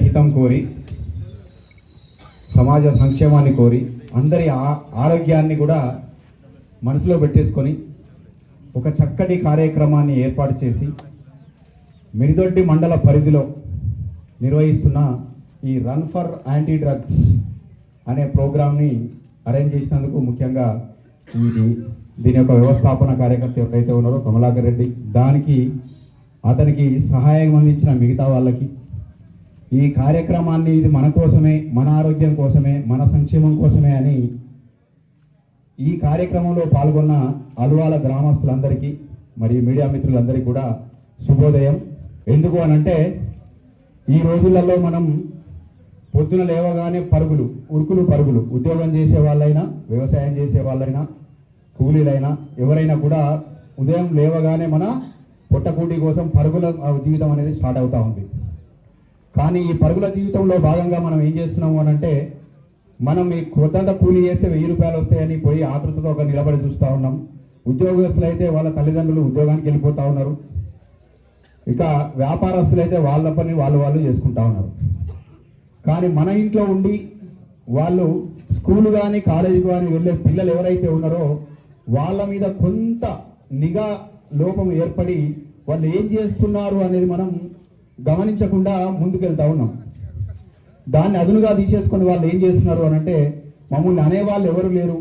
హితం కోరి, సమాజ సంక్షేమాన్ని కోరి, అందరి ఆరోగ్యాన్ని కూడా మనసులో పెట్టేసుకొని ఒక చక్కటి కార్యక్రమాన్ని ఏర్పాటు చేసి మిరిదొడ్డి మండల పరిధిలో నిర్వహిస్తున్న ఈ రన్ ఫర్ యాంటీ డ్రగ్స్ అనే ప్రోగ్రామ్ని అరేంజ్ చేసినందుకు ముఖ్యంగా దీని యొక్క వ్యవస్థాపన కార్యకర్త ఎవరైతే ఉన్నారో కమలాకర్ రెడ్డి, దానికి అతనికి సహాయం అందించిన మిగతా వాళ్ళకి, ఈ కార్యక్రమాన్ని ఇది మన కోసమే, మన ఆరోగ్యం కోసమే, మన సంక్షేమం కోసమే అని ఈ కార్యక్రమంలో పాల్గొన్న అల్వాల గ్రామస్తులందరికీ మరియు మీడియా మిత్రులందరికీ కూడా శుభోదయం. ఎందుకు అనంటే ఈ రోజులలో మనం పొద్దున లేవగానే పరుగులు, ఉరుకులు పరుగులు, ఉద్యోగం చేసే వాళ్ళైనా, వ్యవసాయం చేసే వాళ్ళైనా, కూలీలైనా, ఎవరైనా కూడా ఉదయం లేవగానే మన పొట్టకూటి కోసం పరుగుల జీవితం అనేది స్టార్ట్ అవుతూ ఉంది. కానీ ఈ పరుగుల జీవితంలో భాగంగా మనం ఏం చేస్తున్నాము అనంటే, మనం ఈ కొత్త కూలీ చేస్తే 1000 రూపాయలు వస్తాయని పోయి ఆతృతతో ఒక నిలబడి చూస్తూ ఉన్నాం. ఉద్యోగస్తులు అయితే వాళ్ళ తల్లిదండ్రులు ఉద్యోగానికి వెళ్ళిపోతూ ఉన్నారు. ఇక వ్యాపారస్తులైతే వాళ్ళ పని వాళ్ళు చేసుకుంటా ఉన్నారు. కానీ మన ఇంట్లో ఉండి వాళ్ళు స్కూల్ కానీ కాలేజీకి కానీ వెళ్ళే పిల్లలు ఎవరైతే ఉన్నారో వాళ్ళ మీద కొంత నిఘా లోపం ఏర్పడి వాళ్ళు ఏం చేస్తున్నారు అనేది మనం గమనించకుండా ముందుకెళ్తా ఉన్నాం. దాన్ని అదునుగా తీసేసుకొని వాళ్ళు ఏం చేస్తున్నారు అని అంటే, మమ్మల్ని అనేవాళ్ళు ఎవరు లేరు,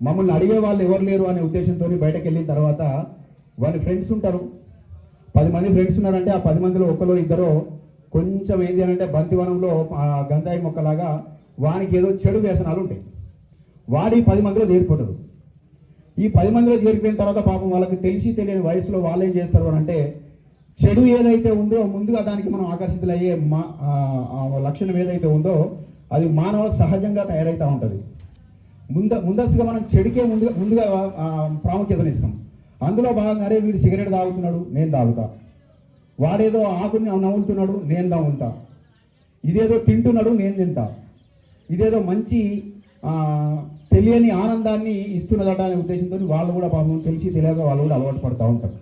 మమ్మల్ని అడిగే వాళ్ళు ఎవరు లేరు అనే ఉద్దేశంతో బయటకు వెళ్ళిన తర్వాత వాళ్ళ ఫ్రెండ్స్ ఉంటారు. 10 మంది ఫ్రెండ్స్ ఉన్నారంటే ఆ 10 మందిలో ఒకరు ఇద్దరు కొంచెం ఏంటి అని అంటే బంతివనంలో గంజాయి మొక్కలాగా వానికి ఏదో చెడు వ్యసనాలు ఉంటాయి. వాడి 10 మందిలో చేరిపోతాడు. ఈ 10 మందిలో చేరిపోయిన తర్వాత పాపం వాళ్ళకి తెలిసి తెలియని వయసులో వాళ్ళు ఏం చేస్తారు అని అంటే, చెడు ఏదైతే ఉందో ముందుగా దానికి మనం ఆకర్షితులయ్యే లక్షణం ఏదైతే ఉందో అది మానవ సహజంగా తయారవుతూ ఉంటుంది. ముందస్తుగా మనం చెడుకే ముందుగా ప్రాముఖ్యతనిస్తాం. అందులో భాగంగా అరే వీడు సిగరెట్ తాగుతున్నాడు, నేను తాగుతా, వాడేదో ఆకుని నవ్వుతున్నాడు, నేను నవ్వుతా, ఇదేదో తింటున్నాడు, నేను తింటా, ఇదేదో మంచి తెలియని ఆనందాన్ని ఇస్తున్నదట అనే ఉద్దేశంతో వాళ్ళు కూడా పాపం తెలిసి తెలియక వాళ్ళు కూడా అలవాటు పడుతూ ఉంటారు.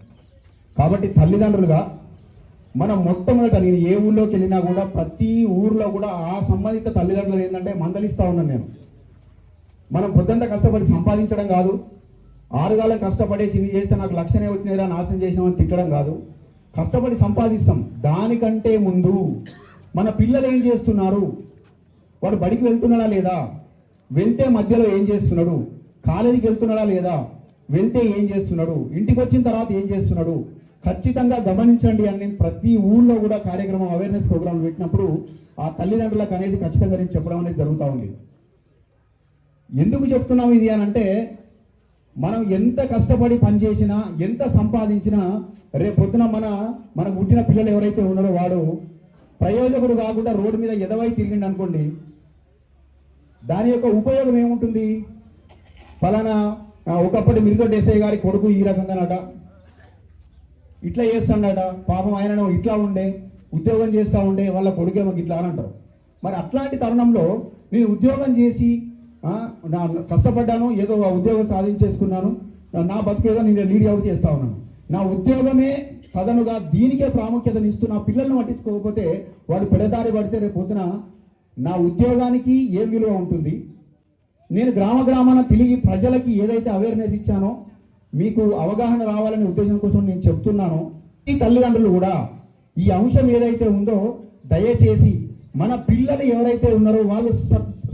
కాబట్టి తల్లిదండ్రులుగా మనం మొట్టమొదట, నేను ఏ ఊళ్ళోకి వెళ్ళినా కూడా ప్రతి ఊర్లో కూడా ఆ సంబంధిత తల్లిదండ్రులు ఏంటంటే మందలిస్తూ ఉన్నాను నేను. మనం పొద్దుంట కష్టపడి సంపాదించడం కాదు, 6 గాలం కష్టపడేసి ఇన్ని చేస్తే నాకు లక్షనే వచ్చినాయిరా నాశనం చేసినామని తిట్టడం కాదు. కష్టపడి సంపాదిస్తాం. దానికంటే ముందు మన పిల్లలు ఏం చేస్తున్నారు, వాడు బడికి వెళ్తున్నాడా లేదా, వెళ్తే మధ్యలో ఏం చేస్తున్నాడు, కాలేజీకి వెళ్తున్నాడా లేదా, వెళ్తే ఏం చేస్తున్నాడు, ఇంటికి వచ్చిన తర్వాత ఏం చేస్తున్నాడు, ఖచ్చితంగా గమనించండి అని ప్రతి ఊళ్ళో కూడా కార్యక్రమం అవేర్నెస్ ప్రోగ్రాంలు పెట్టినప్పుడు ఆ తల్లిదండ్రులకు అనేది ఖచ్చితంగా నేను చెప్పడం అనేది జరుగుతూ ఉంది. ఎందుకు చెప్తున్నాం ఇది అని అంటే, మనం ఎంత కష్టపడి పనిచేసినా, ఎంత సంపాదించినా రేపు పొద్దున మనకు పుట్టిన పిల్లలు ఎవరైతే ఉన్నారో వాడు ప్రయోజకుడు కాకుండా రోడ్డు మీద ఎదవై తిరిగిండి అనుకోండి, దాని యొక్క ఉపయోగం ఏముంటుంది? ఫలానా ఒకప్పటి మిరిదొడ్డి ఎస్ఐ గారి కొడుకు ఈ రకంగానట, ఇట్లా చేస్తాడట, పాపం ఆయనను ఇట్లా ఉండే, ఉద్యోగం చేస్తూ ఉండే, వాళ్ళ కొడుకేమో ఇట్లా అని అంటారు. మరి అట్లాంటి తరుణంలో నేను ఉద్యోగం చేసి నా కష్టపడ్డాను, ఏదో ఉద్యోగం సాధించేసుకున్నాను, నా బతుకేదో నేను లీడ్ అవుట్ చేస్తూ ఉన్నాను, నా ఉద్యోగమే తదనుగా దీనికే ప్రాముఖ్యతను ఇస్తూ నా పిల్లల్ని పట్టించుకోకపోతే వాడు పెడదారి పడితే రేపు పొద్దున నా ఉద్యోగానికి ఏ విలువ ఉంటుంది? నేను గ్రామాన తిరిగి ప్రజలకి ఏదైతే అవేర్నెస్ ఇచ్చానో, మీకు అవగాహన రావాలనే ఉద్దేశం కోసం నేను చెప్తున్నాను. ఈ తల్లిదండ్రులు కూడా ఈ అంశం ఏదైతే ఉందో దయచేసి మన పిల్లలు ఎవరైతే ఉన్నారో వాళ్ళు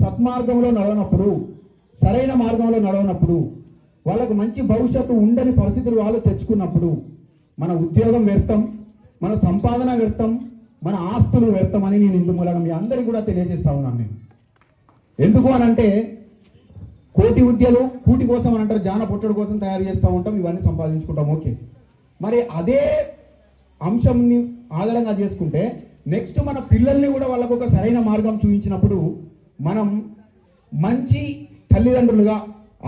సత్మార్గంలో నడవనప్పుడు, సరైన మార్గంలో నడవనప్పుడు, వాళ్ళకు మంచి భవిష్యత్తు ఉండని పరిస్థితులు వాళ్ళు తెచ్చుకున్నప్పుడు మన ఉద్యోగం వ్యర్థం, మన సంపాదన వ్యర్థం, మన ఆస్తులు వ్యర్థం అని నేను ఇందు మూలంగా మీ అందరికీ కూడా తెలియజేస్తా ఉన్నాను. నేను ఎందుకు అనంటే, కోటి విద్యలు కూటి కోసం అని అంటారు, జాన పుట్టడు కోసం తయారు చేస్తూ ఉంటాం, ఇవన్నీ సంపాదించుకుంటాం. ఓకే, మరి అదే అంశంని ఆధారంగా చేసుకుంటే నెక్స్ట్ మన పిల్లల్ని కూడా వాళ్ళకు ఒక సరైన మార్గం చూపించినప్పుడు మనం మంచి తల్లిదండ్రులుగా,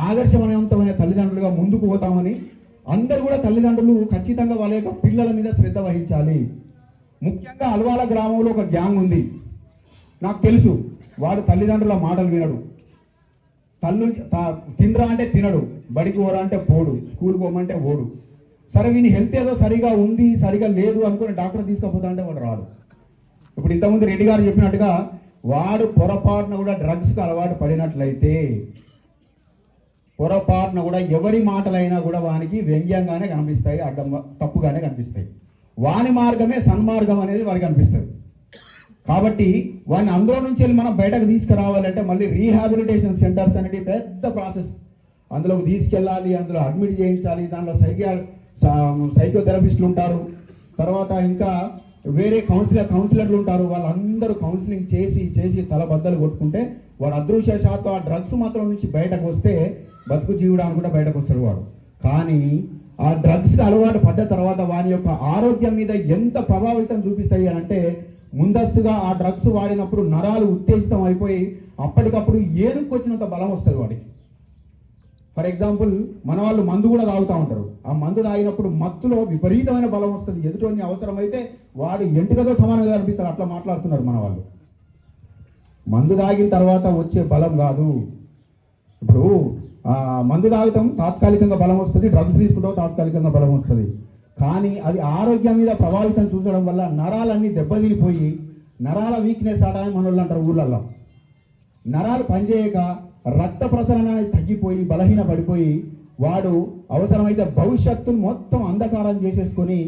ఆదర్శవంతమైన తల్లిదండ్రులుగా ముందుకు పోతామని అందరూ కూడా తల్లిదండ్రులు ఖచ్చితంగా వాళ్ళ యొక్క పిల్లల మీద శ్రద్ధ వహించాలి. ముఖ్యంగా అల్వాల గ్రామంలో ఒక గ్యాంగ్ ఉంది, నాకు తెలుసు. వాడు తల్లిదండ్రుల మాటలు వినడు, తినరా అంటే తినడు, బడికి పోరా అంటే పోడు, స్కూల్కి పోమంటే ఓడు. సరే వీని హెల్త్ ఏదో సరిగా ఉంది, సరిగా లేదు అనుకుని డాక్టర్ తీసుకుపోతా అంటే వాడు రాడు. ఇప్పుడు ఇంతకుముందు రెడ్డి గారు చెప్పినట్టుగా వాడు పొరపాటున కూడా డ్రగ్స్కి అలవాటు పడినట్లయితే పొరపాటున కూడా ఎవరి మాటలైనా కూడా వానికి వ్యంగ్యంగానే కనిపిస్తాయి, తప్పుగానే కనిపిస్తాయి. వాని మార్గమే సన్మార్గం అనేది వారికి కనిపిస్తుంది. కాబట్టి వాడిని అందులో నుంచి వెళ్ళి మనం బయటకు తీసుకురావాలంటే మళ్ళీ రీహాబిలిటేషన్ సెంటర్స్ అనేది పెద్ద ప్రాసెస్. అందులోకి తీసుకెళ్ళాలి, అందులో అడ్మిట్ చేయించాలి, దాంట్లో సైకోథెరపిస్టులు ఉంటారు, తర్వాత ఇంకా వేరే కౌన్సిలర్లు ఉంటారు. వాళ్ళందరూ కౌన్సిలింగ్ చేసి తలబద్దలు కొట్టుకుంటే వాడు అదృష్టశాతం ఆ డ్రగ్స్ మాత్రం నుంచి బయటకు వస్తే బతుకు జీవుడానికి కూడా బయటకు వస్తాడు వాడు. కానీ ఆ డ్రగ్స్కి అలవాటు పడ్డ తర్వాత వాని యొక్క ఆరోగ్యం మీద ఎంత ప్రభావితం చూపిస్తాయి అని అంటే, ముందస్తుగా ఆ డ్రగ్స్ వాడినప్పుడు నరాలు ఉత్తేజితం అయిపోయి అప్పటికప్పుడు ఏనుకొచ్చినంత బలం వస్తుంది వాడికి. ఫర్ ఎగ్జాంపుల్ మన వాళ్ళు మందు కూడా తాగుతూ ఉంటారు. ఆ మందు తాగినప్పుడు మత్తులో విపరీతమైన బలం వస్తుంది. ఎదుటోని అవసరమైతే వాడు ఎంటికతో సమానంగా కనిపిస్తారు. అట్లా మాట్లాడుతున్నారు మన వాళ్ళు. మందు తాగిన తర్వాత వచ్చే బలం కాదు. ఇప్పుడు మందు తాగుతాం, తాత్కాలికంగా బలం వస్తుంది. డ్రగ్స్ తీసుకుంటాం, తాత్కాలికంగా బలం వస్తుంది. కానీ అది ఆరోగ్యం మీద ప్రభావితం చూసడం వల్ల నరాలన్నీ దెబ్బతినిపోయి నరాల వీక్నెస్ ఆడని మన వాళ్ళు అంటారు ఊళ్ళల్లో. నరాలు పనిచేయక రక్త ప్రసరణ అనేది తగ్గిపోయి బలహీన పడిపోయి వాడు అవసరమైతే భవిష్యత్తును మొత్తం అంధకారం చేసేసుకొని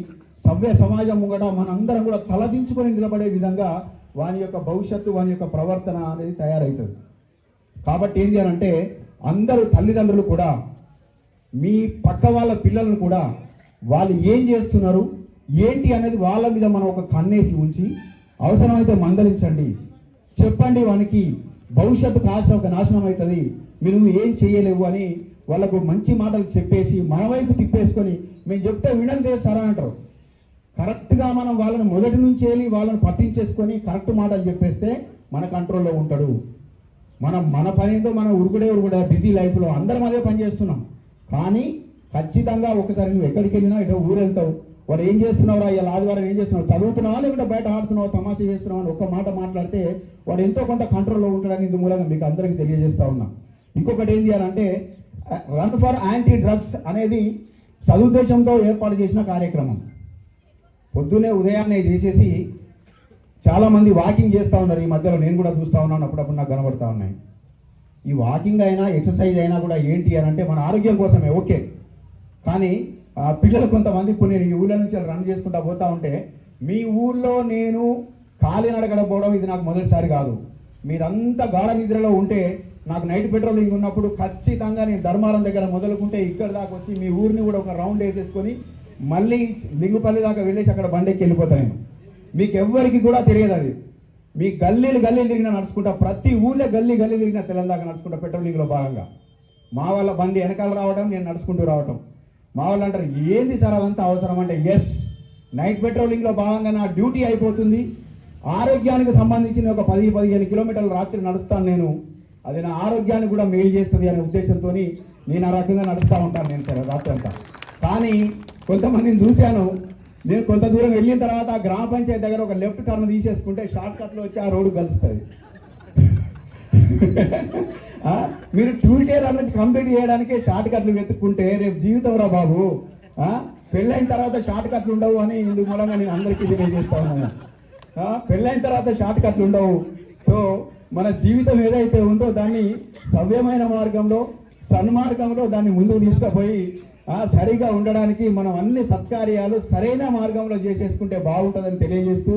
సభ్య సమాజం ముంగట మనందరం కూడా తలదించుకొని నిలబడే విధంగా వాని యొక్క భవిష్యత్తు, వాని యొక్క ప్రవర్తన అనేది తయారవుతుంది. కాబట్టి ఏం చేయాలంటే అందరూ తల్లిదండ్రులు కూడా మీ పక్క వాళ్ళ పిల్లలను కూడా వాళ్ళు ఏం చేస్తున్నారు ఏంటి అనేది వాళ్ళ మీద మనం ఒక కన్నేసి ఉంచి అవసరమైతే మందలించండి, చెప్పండి. వానికి భవిష్యత్తు నాశనం అవుతుంది, మీరు ఏం చేయలేవు అని వాళ్ళకు మంచి మాటలు చెప్పేసి మన వైపు తిప్పేసుకొని మేము చెప్తే వినడం లేదు సార్ అంటారు. కరెక్ట్గా మనం వాళ్ళని మొదటి నుంచి వెళ్ళి వాళ్ళని పట్టించేసుకొని కరెక్ట్ మాటలు చెప్పేస్తే మన కంట్రోల్లో ఉంటాడు. మన పనితో మనం ఉరుగుడే బిజీ లైఫ్లో అందరం అదే పని చేస్తున్నాం. కానీ ఖచ్చితంగా ఒకసారి నువ్వు ఎక్కడికి వెళ్ళినా ఇటు ఊరు వెళ్తావు, వాడు ఏం చేస్తున్నావురా, ఇలా ఆదివారం ఏం చేస్తున్నావు, చదువుతున్నావా లేకుంటే బయట ఆడుతున్నావు, తమాషా చేస్తున్నావు అని ఒక్క మాట మాట్లాడితే వాడు ఎంతో కొంత కంట్రోల్లో ఉంటాడని ఇందు మూలంగా మీకు అందరికీ తెలియజేస్తా ఉన్నా. ఇంకొకటి ఏం చేయాలంటే రన్ ఫర్ యాంటీ డ్రగ్స్ అనేది సదుద్దేశంతో ఏర్పాటు చేసిన కార్యక్రమం. పొద్దునే ఉదయాన్నే చేసేసి చాలామంది వాకింగ్ చేస్తూ ఉన్నారు. ఈ మధ్యలో నేను కూడా చూస్తూ ఉన్నాను, అప్పుడప్పుడు నాకు కనబడతా ఉన్నాయి. ఈ వాకింగ్ అయినా ఎక్సర్సైజ్ అయినా కూడా ఏంటి అని అంటే మన ఆరోగ్యం కోసమే, ఓకే. కానీ పిల్లలు కొంతమంది ఇప్పుడు నేను ఈ ఊళ్ళో నుంచి రన్ చేసుకుంటా పోతా ఉంటే మీ ఊళ్ళో నేను కాలినడకడ పోవడం ఇది నాకు మొదటిసారి కాదు. మీరంతా గాఢ నిద్రలో ఉంటే నాకు నైట్ పెట్రోలింగ్ ఉన్నప్పుడు ఖచ్చితంగా నేను ధర్మారం దగ్గర మొదలుకుంటే ఇక్కడ దాకా వచ్చి మీ ఊరిని కూడా ఒక రౌండ్ వేసేసుకొని మళ్ళీ లింగుపల్లి దాకా వెళ్ళేసి అక్కడ బండెక్కి వెళ్ళిపోతాను నేను. మీకు ఎవ్వరికి కూడా తెలియదు అది. మీ గల్లీలు తిరిగినా నడుచుకుంటా, ప్రతి ఊళ్ళో గల్లీ తిరిగినా తెలంగాణ నడుచుకుంటా పెట్రోలింగ్లో భాగంగా. మా వాళ్ళ బండి వెనకాల రావడం, నేను నడుచుకుంటూ రావటం. మా వాళ్ళు అంటారు ఏంది సార్ అదంతా అవసరం అంటే, ఎస్, నైట్ పెట్రోలింగ్లో భాగంగా నా డ్యూటీ అయిపోతుంది. ఆరోగ్యానికి సంబంధించిన ఒక 10-15 కిలోమీటర్లు రాత్రి నడుస్తాను నేను. అది నా ఆరోగ్యానికి కూడా మేలు చేస్తుంది అనే ఉద్దేశంతో నేను ఆ రకంగా నడుస్తూ ఉంటాను నేను సార్ రాత్రి అంతా. కానీ కొంతమందిని చూశాను, నేను కొంత దూరం వెళ్ళిన తర్వాత ఆ గ్రామ పంచాయతీ దగ్గర ఒక లెఫ్ట్ టర్న్ తీసేసుకుంటే షార్ట్ కట్లో వచ్చి ఆ రోడ్డు కలుస్తుంది. మీరు ట్యూస్డే అన్నది కంప్లీట్ చేయడానికే షార్ట్ కట్లు వెతుక్కుంటే రేపు జీవితం రా బాబు. పెళ్ళైన తర్వాత షార్ట్ కట్లు ఉండవు అని ఇందుకు మూలంగా నేను అందరికీ తెలియజేస్తా ఉన్నాను. పెళ్ళైన తర్వాత షార్ట్ కట్లు ఉండవు. సో మన జీవితం ఏదైతే ఉందో దాన్ని సవ్యమైన మార్గంలో, సన్మార్గంలో దాన్ని ముందుకు తీసుకుపోయి సరిగా ఉండడానికి మనం అన్ని సత్కార్యాలు సరైన మార్గంలో చేసేసుకుంటే బాగుంటుందని తెలియజేస్తూ